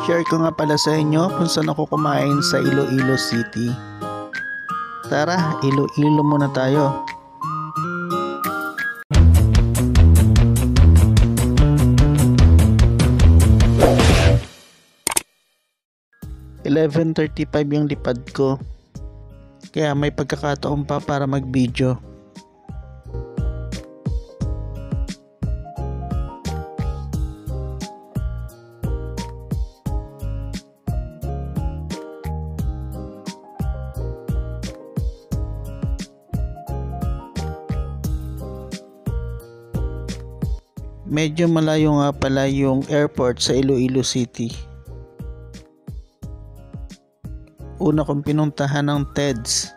Share ko nga pala sa inyo kung saan ako kumain sa Iloilo City. Tara, Iloilo muna tayo. "11:35 yung lipad ko, kaya may pagkakataon pa para mag-video. Medyo malayo nga pala yung airport sa Iloilo City. Una kong pinuntahan ng TEDS.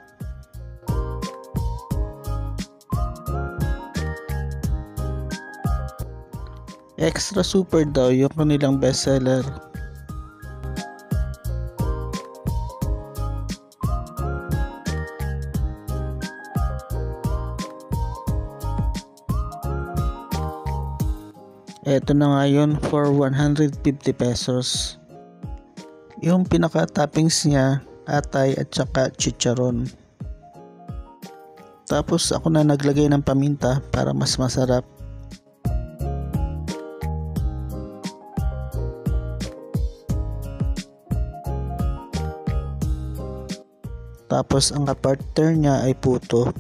Extra super daw yung kanilang bestseller. Eto na nga yun for 150 pesos. Yung pinaka-toppings niya, atay at saka chicharon. Tapos ako na naglagay ng paminta para mas masarap. Tapos ang partner niya ay puto.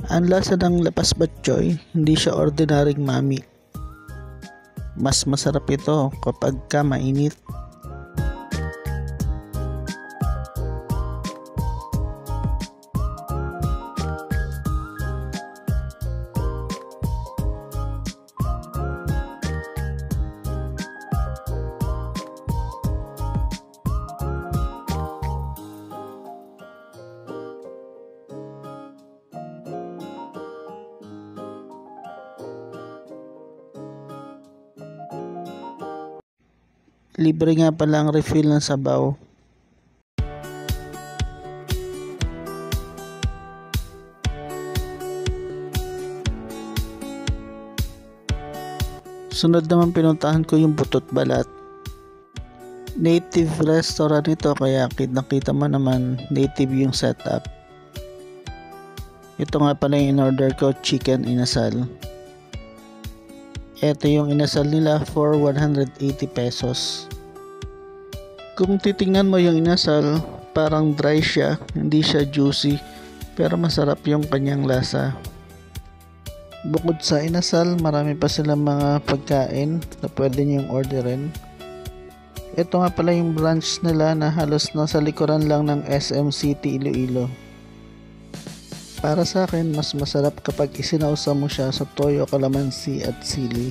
Ang lasa ng lapas batchoy, hindi siya ordinaryong mami. Mas masarap ito kapag mainit. Libre nga pala ang refill ng sabaw. Sunod naman pinuntahan ko yung Butot Balat. Native restaurant ito, kaya nakita mo naman native yung setup. Ito nga pala yung in-order ko, chicken inasal. Ito yung inasal nila for 180 pesos. Kung titingnan mo yung inasal, parang dry siya, hindi siya juicy, pero masarap yung kanyang lasa. Bukod sa inasal, marami pa silang mga pagkain na pwede niyong orderin. Ito nga pala yung branch nila na halos nasa likuran lang ng SM City Iloilo. Para sa akin, mas masarap kapag isinausa mo siya sa toyo, kalamansi at sili.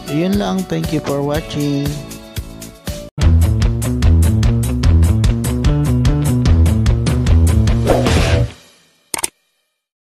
Yun lang, thank you for watching.